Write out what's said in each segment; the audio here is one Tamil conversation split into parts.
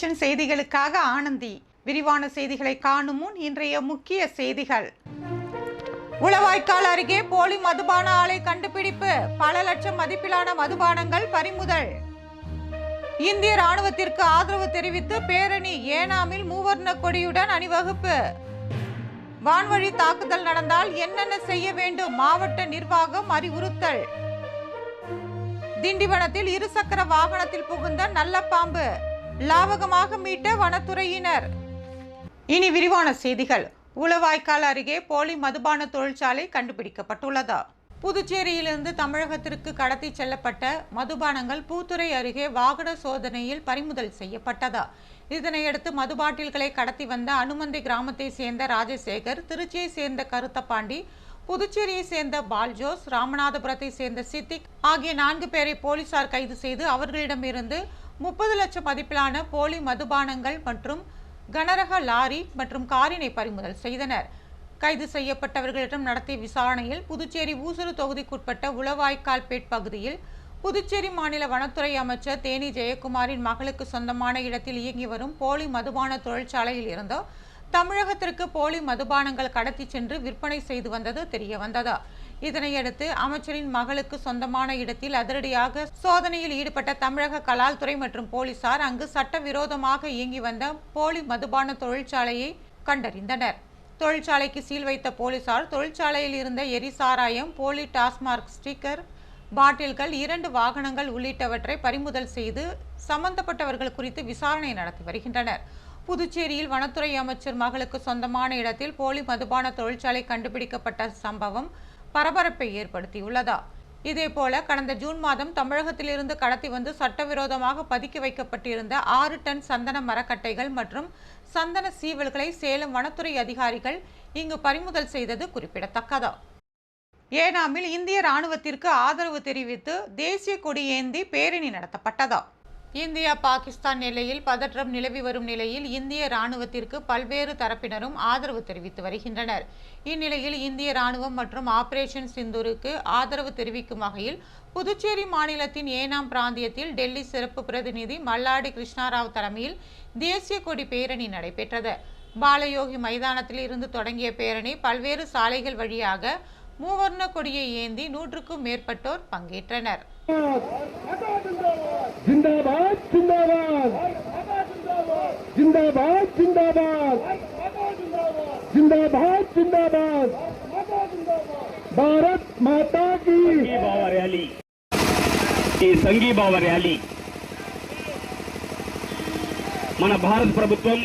விஷன் செய்திகளுக்காக ஆனந்தி. விரிவான செய்திகளை காணும் முன் இன்றைய முக்கிய செய்திகள். உளவாய்க்கால் அருகே போலி மதுபான ஆலை கண்டுபிடிப்பு. பல லட்சம் மதிப்பிலான மதுபானங்கள் பறிமுதல். இந்திய ராணுவத்திற்கு ஆதரவு தெரிவித்து பேரணி. ஏனாமில் மூவர்ண கொடியுடன் அணிவகுப்பு. வான்வழி தாக்குதல் நடந்தால் என்னென்ன செய்ய வேண்டும்? மாவட்ட நிர்வாகம் அறிவுறுத்தல். திண்டிவனத்தில் இருசக்கர வாகனத்தில் புகுந்த நல்ல பாம்பு லாவகமாக மீட்ட வனத்துறையினர். இனி விரிவான செய்திகள். உளவாய்க்கால் அருகே போலி மதுபான தொழிற்சாலை கண்டுபிடிக்கப்பட்டுள்ளது. புதுச்சேரியிலிருந்து தமிழகத்திற்கு கடத்தி செல்லப்பட்ட மதுபானங்கள் பூத்துறை அருகே வாகன சோதனையில் பறிமுதல் செய்யப்பட்டது. இதனையடுத்து மதுபாட்டில்களை கடத்தி வந்த அனுமந்தை கிராமத்தை சேர்ந்த ராஜசேகர், திருச்சியை சேர்ந்த கருத்தப்பாண்டி, புதுச்சேரியை சேர்ந்த பால்ஜோஸ், ராமநாதபுரத்தை சேர்ந்த சித்திக் ஆகிய 4 பேரை போலீசார் கைது செய்து அவர்களிடமிருந்து 30 லட்சம் மதிப்பிலான போலி மதுபானங்கள் மற்றும் கனரக லாரி மற்றும் காரினை பறிமுதல் செய்தனர். கைது செய்யப்பட்டவர்களிடம் நடத்திய விசாரணையில் புதுச்சேரி ஊசுடு தொகுதிக்குட்பட்ட உளவாய்க்கால்பேட் பகுதியில் புதுச்சேரி மாநில வனத்துறை அமைச்சர் தேனி ஜெயக்குமாரின் மகளுக்கு சொந்தமான இடத்தில் இயங்கி வரும் போலி மதுபான தொழிற்சாலையில் இருந்தோ தமிழகத்திற்கு போலி மதுபானங்கள் கடத்தி சென்று விற்பனை செய்து வந்தது தெரிய வந்தது. இதனையடுத்து அமைச்சரின் மகளுக்கு சொந்தமான இடத்தில் அதிரடியாக சோதனையில் ஈடுபட்ட தமிழக கலால்துறை மற்றும் போலீசார் அங்கு சட்டவிரோதமாக இயங்கி வந்த போலி மதுபான தொழிற்சாலையை கண்டறிந்தனர். தொழிற்சாலைக்கு சீல் வைத்த போலீசார் தொழிற்சாலையில் இருந்த எரிசாராயம், போலி டாஸ்மார்க் ஸ்டிக்கர், பாட்டில்கள், 2 வாகனங்கள் உள்ளிட்டவற்றை பறிமுதல் செய்து சம்பந்தப்பட்டவர்கள் குறித்து விசாரணை நடத்தி வருகின்றனர். புதுச்சேரியில் வனத்துறை அமைச்சர் மகளுக்கு சொந்தமான இடத்தில் போலி மதுபான தொழிற்சாலை கண்டுபிடிக்கப்பட்ட சம்பவம் பரபரப்பை ஏற்படுத்தியுள்ளது. இதேபோல கடந்த ஜூன் மாதம் தமிழகத்திலிருந்து கடத்தி வந்து சட்டவிரோதமாக பதுக்கி வைக்கப்பட்டிருந்த 6 டன் சந்தன மரக்கட்டைகள் மற்றும் சந்தன சீவல்களை சேலம் வனத்துறை அதிகாரிகள் இங்கு பறிமுதல் செய்தது குறிப்பிடத்தக்கது. ஏனாமில் இந்திய ராணுவத்திற்கு ஆதரவு தெரிவித்து தேசிய கொடி ஏந்தி பேரணி நடத்தப்பட்டது. இந்தியா பாகிஸ்தான் எல்லையில் பதற்றம் நிலவி வரும் நிலையில் இந்திய ராணுவத்திற்கு பல்வேறு தரப்பினரும் ஆதரவு தெரிவித்து வருகின்றனர். இந்நிலையில் இந்திய ராணுவம் மற்றும் ஆபரேஷன் சிந்தூருக்கு ஆதரவு தெரிவிக்கும் வகையில் புதுச்சேரி மாநிலத்தின் ஏனாம் பிராந்தியத்தில் டெல்லி சிறப்பு பிரதிநிதி மல்லாடி கிருஷ்ணாராவ் தலைமையில் தேசிய கொடி பேரணி நடைபெற்றது. பாலயோகி மைதானத்தில் இருந்து தொடங்கிய பேரணி பல்வேறு சாலைகள் வழியாக மூவர்ண கொடியை ஏந்தி 100க்கும் மேற்பட்டோர் பங்கேற்றனர். जिंदाबाद जिंदाबाद जिंदाबाद जिंदाबाद जिंदाबाद जिंदाबाद भारत माता की रैली సంఘీభావ ర్యాలీ మన భారత ప్రభుత్వం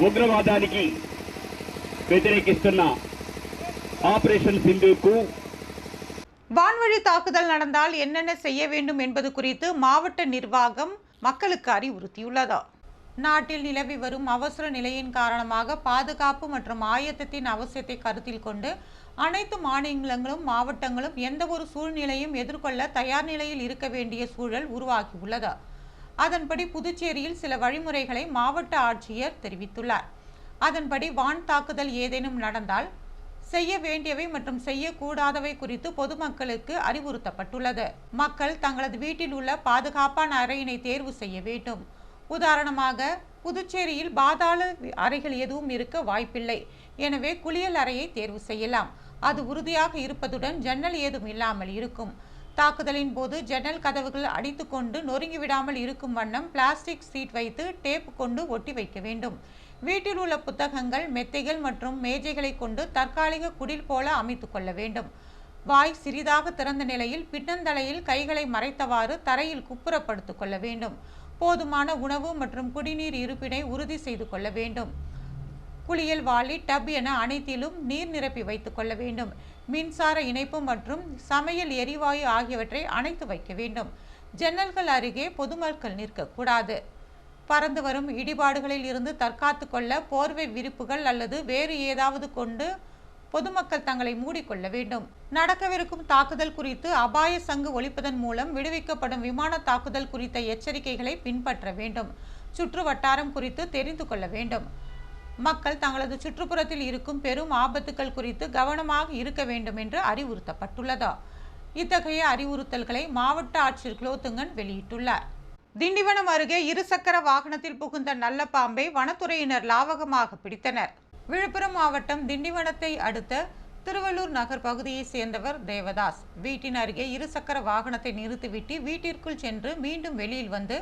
ఉగ్రవాదానికి వ్యతిరేకిస్తున్న ஆபரேஷன் சிந்தூருக்கு வான்வழி தாக்குதல் நடந்தால் என்னென்ன செய்ய வேண்டும் என்பது குறித்து மாவட்ட நிர்வாகம் மக்களுக்கு அறிவுறுத்தியுள்ளது. நாட்டில் நிலவி வரும் அவசர நிலையின் காரணமாக பாதுகாப்பு மற்றும் ஆயத்தத்தின் அவசியத்தை கருத்தில் கொண்டு அனைத்து மாநிலங்களும் மாவட்டங்களும் எந்த ஒரு சூழ்நிலையும் எதிர்கொள்ள தயார் நிலையில் இருக்க வேண்டிய சூழல் உருவாகியுள்ளது. அதன்படி புதுச்சேரியில் சில வழிமுறைகளை மாவட்ட ஆட்சியர் தெரிவித்துள்ளார். அதன்படி வான் தாக்குதல் ஏதேனும் நடந்தால் செய்ய வேண்டியவை மற்றும் செய்யக்கூடாதவை குறித்து பொதுமக்களுக்கு அறிவுறுத்தப்பட்டுள்ளது. மக்கள் தங்களது வீட்டில் உள்ள பாதுகாப்பான அறையினை தேர்வு செய்ய வேண்டும். உதாரணமாக புதுச்சேரியில் பாதாள அறைகள் எதுவும் இருக்க வாய்ப்பில்லை. எனவே குளியல் அறையை தேர்வு செய்யலாம். அது உறுதியாக இருப்பதுடன் ஜன்னல் ஏதும் இல்லாமல் இருக்கும். தாக்குதலின் போது ஜன்னல் கதவுகள் அடித்துக்கொண்டு நொறுங்கிவிடாமல் இருக்கும் வண்ணம் பிளாஸ்டிக் சீட் வைத்து டேப் கொண்டு ஒட்டி வைக்க வேண்டும். வீட்டில் உள்ள புத்தகங்கள், மெத்தைகள் மற்றும் மேஜைகளை கொண்டு தற்காலிக குடில் போல அமைத்துக் கொள்ள வேண்டும். வாய் சிறிதாக திறந்த நிலையில் பின்னந்தலையில் கைகளை மறைத்தவாறு தரையில் குப்புறப்படுத்திக் கொள்ள வேண்டும். போதுமான உணவு மற்றும் குடிநீர் இருப்பினை உறுதி செய்து கொள்ள வேண்டும். குளியல் வாளி, டப் என அனைத்திலும் நீர் நிரப்பி வைத்துக் கொள்ள வேண்டும். மின்சார இணைப்பு மற்றும் சமையல் எரிவாயு ஆகியவற்றை அணைத்து வைக்க வேண்டும். ஜன்னல்கள் அருகே பொதுமக்கள் நிற்கக்கூடாது. பறந்து வரும் இடிபாடுகளில் இருந்து தற்காத்து கொள்ள போர்வை விரிப்புகள் அல்லது வேறு ஏதாவது கொண்டு பொதுமக்கள் தங்களை மூடிக்கொள்ள வேண்டும். நடக்கவிருக்கும் தாக்குதல் குறித்து அபாய சங்கு ஒலிப்பதன் மூலம் விடுவிக்கப்படும் விமான தாக்குதல் குறித்த எச்சரிக்கைகளை பின்பற்ற வேண்டும். சுற்று வட்டாரம் குறித்து தெரிந்து கொள்ள வேண்டும். மக்கள் தங்களது சுற்றுப்புறத்தில் இருக்கும் பெரும் ஆபத்துக்கள் குறித்து கவனமாக இருக்க வேண்டும் என்று அறிவுறுத்தப்பட்டுள்ளது. இத்தகைய அறிவுறுத்தல்களை மாவட்ட ஆட்சியர் குலோத்துங்கன் வெளியிட்டுள்ளார். திண்டிவனம் அருகே இருசக்கர வாகனத்தில் புகுந்த நல்ல பாம்பை வனத்துறையினர் லாவகமாக பிடித்தனர். விழுப்புரம் மாவட்டம் திண்டிவனத்தை அடுத்த திருவள்ளூர் நகர் பகுதியை சேர்ந்தவர் தேவதாஸ். வீட்டின் அருகே இருசக்கர வாகனத்தை நிறுத்திவிட்டு வீட்டிற்குள் சென்று மீண்டும் வெளியில் வந்து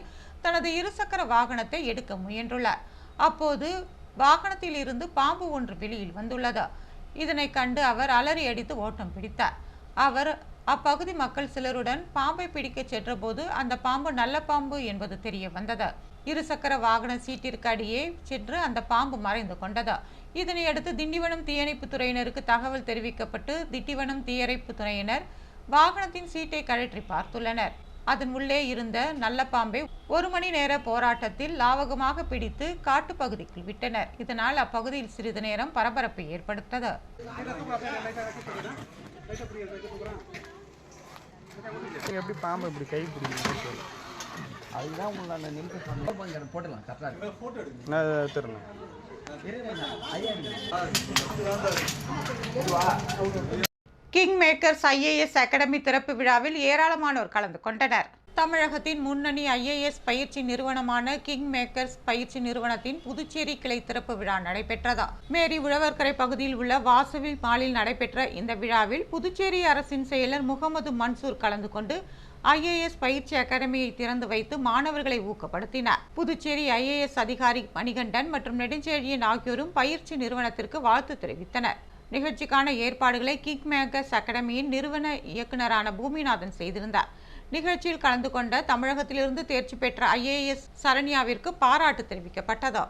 தனது இருசக்கர வாகனத்தை எடுக்க முயன்றுள்ளார். அப்போது வாகனத்தில் இருந்து பாம்பு ஒன்று வெளியில் வந்துள்ளது. இதனை கண்டு அவர் அலறி அடித்து ஓட்டம் பிடித்தார். அவர் அப்பகுதி மக்கள் சிலருடன் பாம்பை பிடிக்க சென்றபோது அந்த பாம்பு நல்ல பாம்பு என்பது தெரிய வந்தது. இருசக்கர வாகன சீட்டிற்கு அடியே சென்று அந்த பாம்பு மறைந்து கொண்டது. இதனையடுத்து திண்டிவனம் தீயணைப்பு துறையினருக்கு தகவல் தெரிவிக்கப்பட்டு திண்டிவனம் தீயணைப்பு துறையினர் வாகனத்தின் சீட்டை கழற்றி பார்த்துள்ளனர். அதன் உள்ளே இருந்த நல்ல பாம்பை 1 மணி நேர போராட்டத்தில் லாவகமாக பிடித்து காட்டுப்பகுதிக்குள் விட்டனர். இதனால் அப்பகுதியில் சிறிது நேரம் பரபரப்பை ஏற்படுத்தது. எப்படி பாம்பு இப்படி கை பிடிக்கும்? அதுதான் உங்களை நிறுத்த போட்டலாம். நான் எடுத்துறேன். கிங் மேக்கர்ஸ் IAS அகாடமி திறப்பு விழாவில் ஏராளமானோர் கலந்து கொண்டனர். தமிழகத்தின் முன்னணி IAS பயிற்சி நிறுவனமான கிங் மேக்கர்ஸ் பயிற்சி நிறுவனத்தின் புதுச்சேரி கிளை திறப்பு விழா நடைபெற்றது. மேரி உழவர்கரை பகுதியில் உள்ள வாசவில் மாலில் நடைபெற்ற இந்த விழாவில் புதுச்சேரி அரசின் செயலர் முகமது மன்சூர் கலந்து கொண்டு IAS பயிற்சி அகாடமியை திறந்து வைத்து மாணவர்களை ஊக்கப்படுத்தினார். புதுச்சேரி IAS அதிகாரி மணிகண்டன் மற்றும் நெடுஞ்செழியன் ஆகியோரும் பயிற்சி நிறுவனத்திற்கு வாழ்த்து தெரிவித்தனர். நிகழ்ச்சிக்கான ஏற்பாடுகளை கிங் மேக்கர்ஸ் அகாடமியின் நிறுவன இயக்குநரான பூமிநாதன் செய்திருந்தார். நிகழ்ச்சியில் கலந்து கொண்ட தமிழகத்திலிருந்து தேர்ச்சி பெற்ற IAS சரண்யாவிற்கு பாராட்டு தெரிவிக்கப்பட்டது.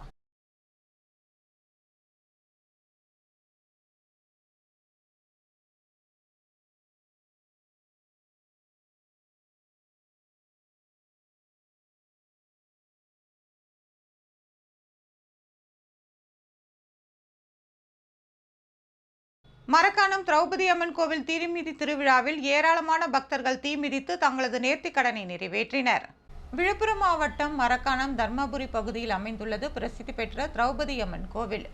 மரக்காணம் திரௌபதி அம்மன் கோவில் தீமிதி திருவிழாவில் ஏராளமான பக்தர்கள் தீமிதித்து தங்களது நேர்த்திக்கடனை நிறைவேற்றினர். விழுப்புரம் மாவட்டம் மரக்காணம் தர்மபுரி பகுதியில் அமைந்துள்ளது பிரசித்தி பெற்ற திரௌபதி அம்மன் கோவில்.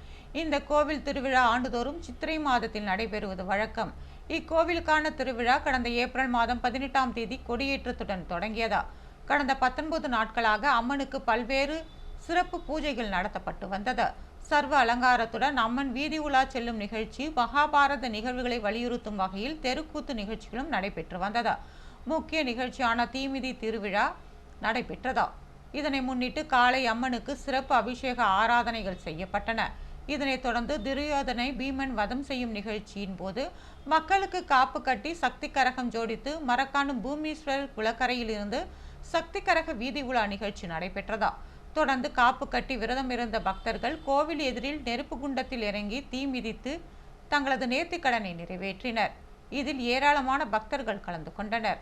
இந்த கோவில் திருவிழா ஆண்டுதோறும் சித்திரை மாதத்தில் நடைபெறுவது வழக்கம். இக்கோவிலுக்கான திருவிழா கடந்த ஏப்ரல் மாதம் 18ஆம் தேதி கொடியேற்றத்துடன் தொடங்கியது. கடந்த 19 நாட்களாக அம்மனுக்கு பல்வேறு சிறப்பு பூஜைகள் நடத்தப்பட்டு வந்தது. சர்வ அலங்காரத்துடன் அம்மன் வீதி உலா செல்லும் நிகழ்ச்சி, மகாபாரத நிகழ்வுகளை வலியுறுத்தும் வகையில் தெருக்கூத்து நிகழ்ச்சிகளும் நடைபெற்று வந்தது. முக்கிய நிகழ்ச்சியான தீமிதி திருவிழா நடைபெற்றதா. இதனை முன்னிட்டு காலை அம்மனுக்கு சிறப்பு அபிஷேக ஆராதனைகள் செய்யப்பட்டன. இதனைத் தொடர்ந்து துரியோதனை பீமன் வதம் செய்யும் நிகழ்ச்சியின் போது மக்களுக்கு காப்பு கட்டி சக்தி கரகம் ஜோடித்து மரக்காணம் பூமீஸ்வரர் குளக்கரையில் இருந்து சக்தி கரக வீதி உலா நிகழ்ச்சி நடைபெற்றதா. தொடர்ந்து காப்பு கட்டி விரதம் இருந்த பக்தர்கள் கோவில் எதிரில் நெருப்பு குண்டத்தில் இறங்கி தீ மிதித்து தங்களது நேர்த்திக்கடனை நிறைவேற்றினர். இதில் ஏராளமான பக்தர்கள் கலந்து கொண்டனர்.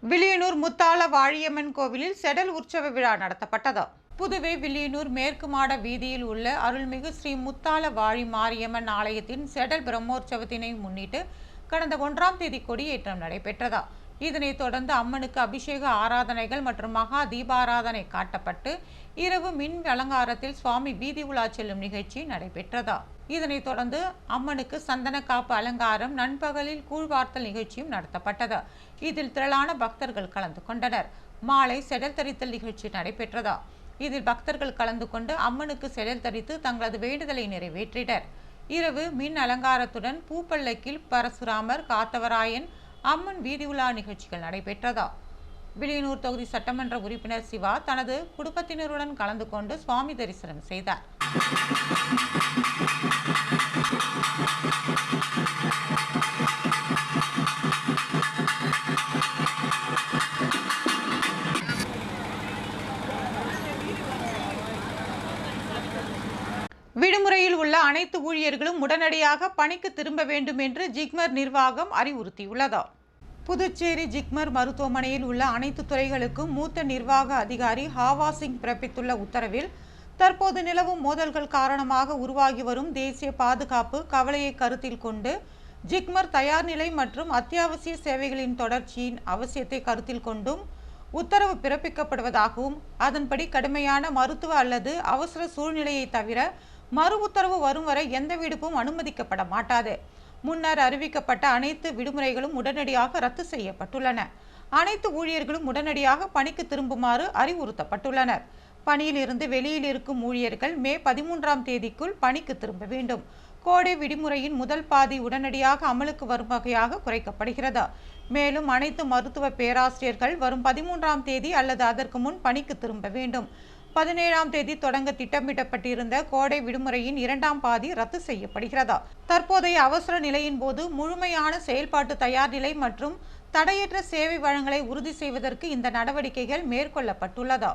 வில்லியனூர் முத்தாள வாழியம்மன் கோவிலில் செடல் உற்சவ விழா நடத்தப்பட்டது. புதுவை வில்லியனூர் மேற்கு மாட வீதியில் உள்ள அருள்மிகு ஸ்ரீ முத்தாள வாழி மாரியம்மன் ஆலயத்தின் செடல் பிரம்மோற்சவத்தினை முன்னிட்டு கடந்த 1ஆம் தேதி கொடியேற்றம் நடைபெற்றதா. இதனைத் தொடர்ந்து அம்மனுக்கு அபிஷேக ஆராதனைகள் மற்றும் மகா தீபாராதனை காட்டப்பட்டு இரவு மின் அலங்காரத்தில் சுவாமி வீதி உலா செல்லும் நிகழ்ச்சி நடைபெற்றதா. இதனைத் தொடர்ந்து அம்மனுக்கு சந்தன காப்பு அலங்காரம், நண்பகலில் கூழ்வார்த்தல் நிகழ்ச்சியும் நடத்தப்பட்டது. இதில் திரளான பக்தர்கள் கலந்து கொண்டனர். மாலை செடல் தரித்தல் நிகழ்ச்சி நடைபெற்றதா. இதில் பக்தர்கள் கலந்து கொண்டு அம்மனுக்கு செடல் தரித்து தங்களது வேண்டுதலை நிறைவேற்றினர். இரவு மின் அலங்காரத்துடன் பூப்பல்லக்கில் பரசுராமர், காத்தவராயன், அம்மன் வீதி உலா நிகழ்ச்சிகள் நடைபெற்றதா. வில்லியனூர் தொகுதி சட்டமன்ற உறுப்பினர் சிவா தனது குடும்பத்தினருடன் கலந்து கொண்டு சுவாமி தரிசனம் செய்தார். விடுமுறையில் உள்ள அனைத்து ஊழியர்களும் உடனடியாக பணிக்கு திரும்ப வேண்டும் என்று ஜிப்மர் நிர்வாகம் அறிவுறுத்தியுள்ளது. புதுச்சேரி ஜிப்மர் மருத்துவமனையில் உள்ள அனைத்து துறைகளுக்கும் மூத்த நிர்வாக அதிகாரி ஹாவா சிங் பிறப்பித்துள்ள உத்தரவில் தற்போது நிலவும் மோதல்கள் காரணமாக உருவாகி வரும் தேசிய பாதுகாப்பு கவலையை கருத்தில் கொண்டு ஜிப்மர் தயார் நிலை மற்றும் அத்தியாவசிய சேவைகளின் தொடர்ச்சியின் அவசியத்தை கருத்தில் கொண்டும் உத்தரவு பிறப்பிக்கப்படுவதாகவும் அதன்படி கடுமையான மருத்துவ அல்லது அவசர சூழ்நிலையை தவிர மறு உத்தரவு வரும் வரை எந்த விடுப்பும் அனுமதிக்கப்பட மாட்டாது. முன்னர் அறிவிக்கப்பட்ட அனைத்து விடுமுறைகளும் உடனடியாக ரத்து செய்யப்பட்டுள்ளன. அனைத்து ஊழியர்களும் உடனடியாக பணிக்கு திரும்புமாறு அறிவுறுத்தப்பட்டுள்ளனர். பணியில் இருந்து வெளியில் இருக்கும் ஊழியர்கள் மே 13ஆம் தேதிக்குள் பணிக்கு திரும்ப வேண்டும். கோடை விடுமுறையின் முதல் பாதி உடனடியாக அமலுக்கு வரும் வகையாக குறைக்கப்படுகிறது. மேலும் அனைத்து மருத்துவ பேராசிரியர்கள் வரும் 13ஆம் தேதி அல்லது அதற்கு முன் பணிக்கு திரும்ப வேண்டும். 17ஆம் தேதி தொடங்க திட்டமிடப்பட்டிருந்த கோடை விடுமுறையின் 2ஆம் பாதி ரத்து செய்யப்படுகிறது. தற்போதைய அவசர நிலையின் போது முழுமையான செயல்பாட்டு தயார் நிலை மற்றும் தடையற்ற சேவை வழங்கலை உறுதி செய்வதற்கு இந்த நடவடிக்கைகள் மேற்கொள்ளப்பட்டுள்ளது.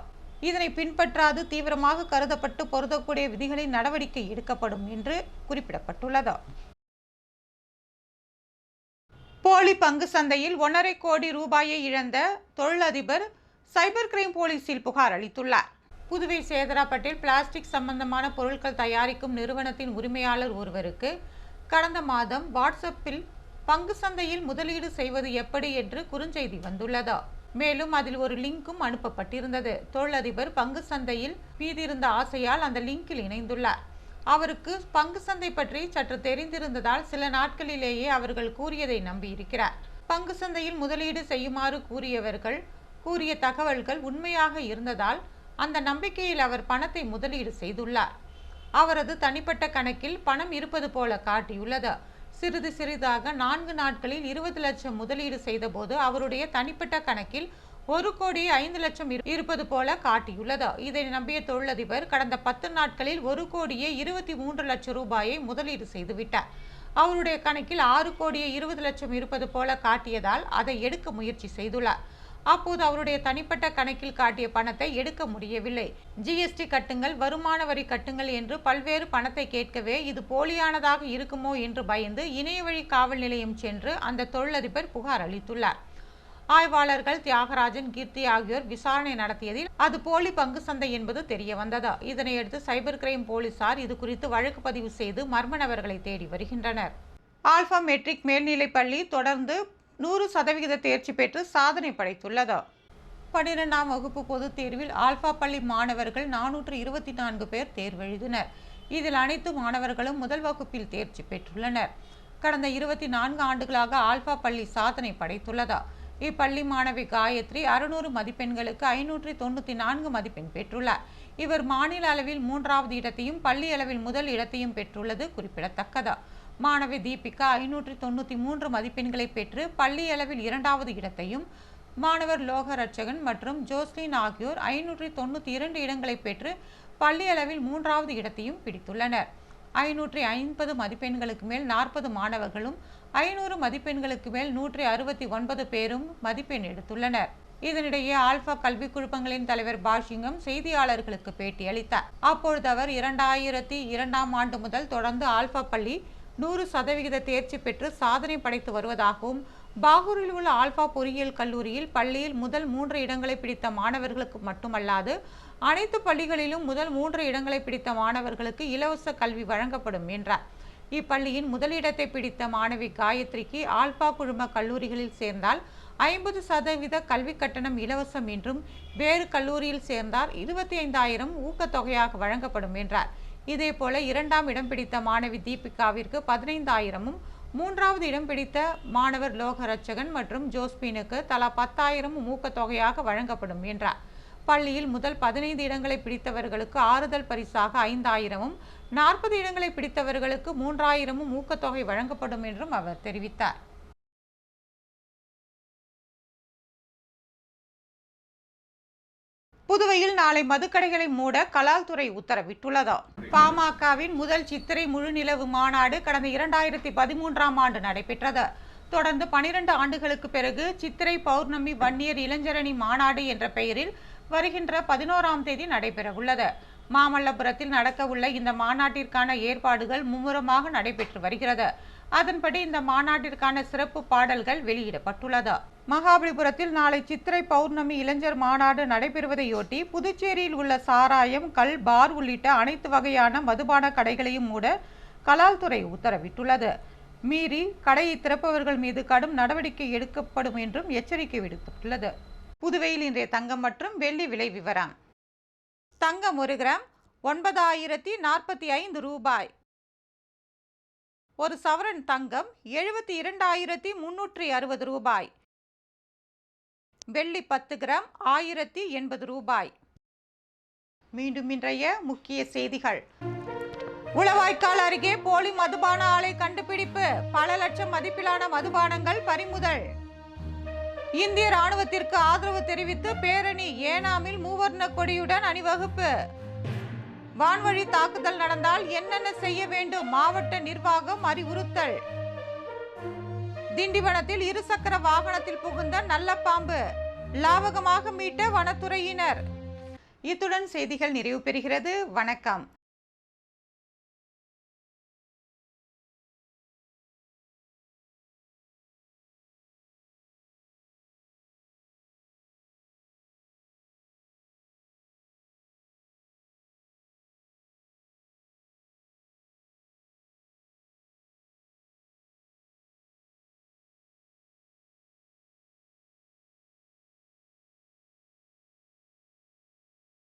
இதனை பின்பற்றாது தீவிரமாக கருதப்பட்டு பொருந்தக்கூடிய விதிகளின் நடவடிக்கை எடுக்கப்படும் என்று குறிப்பிடப்பட்டுள்ளது. போலி பங்கு சந்தையில் 1.5 கோடி ரூபாயை இழந்த தொழிலதிபர் சைபர் கிரைம் போலீசில் புகார் அளித்துள்ளார். புதுவை சேதராப்பட்டில் பிளாஸ்டிக் சம்பந்தமான பொருட்கள் தயாரிக்கும் நிறுவனத்தின் உரிமையாளர் ஒருவருக்கு கடந்த மாதம் வாட்ஸ்அப்பில் பங்கு சந்தையில் முதலீடு செய்வது எப்படி என்று குறுஞ்செய்தி வந்துள்ளது. மேலும் அதில் ஒரு லிங்கும் அனுப்பப்பட்டிருந்தது. தொழிலதிபர் பங்கு சந்தையில் மீதிருந்த ஆசையால் அந்த லிங்கில் இணைந்துள்ளார். அவருக்கு பங்கு சந்தை பற்றி சற்று தெரிந்திருந்ததால் சில நாட்களிலேயே அவர்கள் கூறியதை நம்பியிருக்கிறார். பங்கு சந்தையில் முதலீடு செய்யுமாறு கூறிய தகவல்கள் உண்மையாக இருந்ததால் அந்த நம்பிக்கையில் அவர் பணத்தை முதலீடு செய்துள்ளார். அவரது தனிப்பட்ட கணக்கில் பணம் இருப்பது போல காட்டியுள்ளது. சிறிது சிறிதாக 4 நாட்களில் 20 லட்சம் முதலீடு செய்தபோது அவருடைய தனிப்பட்ட கணக்கில் 1,05,00,000 இருப்பது போல காட்டியுள்ளது. இதை நம்பிய தொழிலதிபர் கடந்த 10 நாட்களில் 1,23,00,000 ரூபாயை முதலீடு செய்துவிட்டார். அவருடைய கணக்கில் 6,20,00,000 இருப்பது போல காட்டியதால் அதை எடுக்க முயற்சி செய்துள்ளார். அப்போது அவருடைய தனிப்பட்ட கணக்கில் காட்டிய பணத்தை எடுக்க முடியவில்லை. ஜிஎஸ்டி கட்டுங்கள், வருமான வரி கட்டுங்கள் என்று பல்வேறு பணத்தை கேட்கவே இது போலியானதாக இருக்குமோ என்று பயந்து இணையவழி காவல் நிலையம் சென்று அந்த தொழிலதிபர் புகார் அளித்துள்ளார். ஆய்வாளர்கள் தியாகராஜன், கீர்த்தி ஆகியோர் விசாரணை நடத்தியதில் அது போலி பங்கு சந்தை என்பது தெரிய வந்தது. இதனையடுத்து சைபர் கிரைம் போலீசார் இது குறித்து வழக்கு பதிவு செய்து மர்ம நபர்களை தேடி வருகின்றனர். ஆல்பா மெட்ரிக் மேல்நிலைப்பள்ளி தொடர்ந்து 100% தேர்ச்சி பெற்று சாதனை படைத்துள்ளது. 12ஆம் வகுப்பு பொதுத் தேர்வில் ஆல்பா பள்ளி மாணவர்கள் 424 பேர் தேர்வெழுதினர். இதில் அனைத்து மாணவர்களும் முதல் வகுப்பில் தேர்ச்சி பெற்றுள்ளனர். கடந்த 24 ஆண்டுகளாக ஆல்பா பள்ளி சாதனை படைத்துள்ளது. இப்பள்ளி மாணவி காயத்ரி 600 மதிப்பெண்களுக்கு 594 மதிப்பெண் பெற்றுள்ளார். இவர் மாநில அளவில் 3வது இடத்தையும் பள்ளி அளவில் முதல் இடத்தையும் பெற்றுள்ளது குறிப்பிடத்தக்கது. மாணவி தீபிகா 593 மதிப்பெண்களை பெற்று பள்ளி அளவில் 2வது இடத்தையும், மாணவர் லோகரட்சகன் மற்றும் ஜோஸ்லின் ஆகியோர் 592 இடங்களை பெற்று பள்ளி அளவில் 3வது இடத்தையும் பிடித்துள்ளனர். 550 மதிப்பெண்களுக்கு மேல் 40 மாணவர்களும் 500 மதிப்பெண்களுக்கு மேல் 169 பேரும் மதிப்பெண் எடுத்துள்ளனர். இதனிடையே ஆல்பா கல்வி குழுமங்களின் தலைவர் பாஷிங்கம் செய்தியாளர்களுக்கு பேட்டி அளித்தார். அப்பொழுது அவர் 2002ஆம் ஆண்டு முதல் தொடர்ந்து ஆல்பா பள்ளி 100% தேர்ச்சி பெற்று சாதனை படைத்து வருவதாகவும், பாகூரில் உள்ள ஆல்பா பொறியியல் கல்லூரியில் பள்ளியில் முதல் 3 இடங்களை பிடித்த மாணவர்களுக்கு மட்டுமல்லாது அனைத்து பள்ளிகளிலும் முதல் 3 இடங்களை பிடித்த மாணவர்களுக்கு இலவச கல்வி வழங்கப்படும் என்றார். இப்பள்ளியின் முதலிடத்தை பிடித்த மாணவி காயத்ரிக்கு ஆல்பா குழும கல்லூரிகளில் சேர்ந்தால் 50% கல்வி கட்டணம் இலவசம் என்றும், வேறு கல்லூரியில் சேர்ந்தால் 25,000 ஊக்கத்தொகையாக வழங்கப்படும் என்றார். இதேபோல 2ஆம் இடம் பிடித்த மாணவி தீபிகாவிற்கு 15,000ம், 3வது இடம் பிடித்த மாணவர் லோகரட்சகன் மற்றும் ஜோஸ்பினுக்கு தலா 10,000 ஊக்கத்தொகையாக வழங்கப்படும் என்றார். பள்ளியில் முதல் 15 இடங்களை பிடித்தவர்களுக்கு ஆறுதல் பரிசாக 5,000ம், 40 இடங்களை பிடித்தவர்களுக்கு 3,000ம் ஊக்கத்தொகை வழங்கப்படும் என்றும் அவர் தெரிவித்தார். புதுவையில் நாளை மதுக்கடைகளை மூட கலால்துறை உத்தரவிட்டுள்ளது. பாமகவின் முதல் சித்திரை முழுநிலவு மாநாடு கடந்த 2013ஆம் ஆண்டு நடைபெற்றது. தொடர்ந்து 12 ஆண்டுகளுக்கு பிறகு சித்திரை பௌர்ணமி வன்னியர் இளைஞரணி மாநாடு என்ற பெயரில் வருகின்ற 11ஆம் தேதி நடைபெறவுள்ளது. மாமல்லபுரத்தில் நடக்கவுள்ள இந்த மாநாட்டிற்கான ஏற்பாடுகள் மும்முரமாக நடைபெற்று வருகிறது. அதன்படி இந்த மாநாட்டிற்கான சிறப்பு பாடல்கள் வெளியிடப்பட்டுள்ளது. மகாபலிபுரத்தில் நாளை சித்திரை பௌர்ணமி இளைஞர் மாநாடு நடைபெறுவதையொட்டி புதுச்சேரியில் உள்ள சாராயம், கல், பார் உள்ளிட்ட அனைத்து வகையான மதுபான கடைகளையும் மூட கலால்துறை உத்தரவிட்டுள்ளது. மீறி கடையை திறப்பவர்கள் மீது கடும் நடவடிக்கை எடுக்கப்படும் என்றும் எச்சரிக்கை விடுத்துள்ளது. புதுவையில் இன்றைய தங்கம் மற்றும் வெள்ளி விலை விவரம். தங்கம் 1 கிராம் 9,045 ரூபாய். ஒரு சவரன் தங்கம் 72,360 ரூபாய். வெள்ளி 10 கிராம் 1,080 ரூபாய். மீண்டும் இன்றைய முக்கிய செய்திகள். உளவாய்க்கால் அருகே போலி மதுபான ஆலை கண்டுபிடிப்பு. பல லட்சம் மதிப்பிலான மதுபானங்கள் பறிமுதல். இந்திய ராணுவத்திற்கு ஆதரவு தெரிவித்து பேரணி. ஏனாமில் மூவர்ண கொடியுடன் அணிவகுப்பு. வான்வழி தாக்குதல் நடந்தால் என்னென்ன செய்ய வேண்டும்? மாவட்ட நிர்வாகம் அறிவுறுத்தல். திண்டிவனத்தில் இருசக்கர வாகனத்தில் புகுந்த நல்ல பாம்பு லாவகமாக மீட்ட வனத்துறையினர். இத்துடன் செய்திகள் நிறைவு பெறுகிறது. வணக்கம்.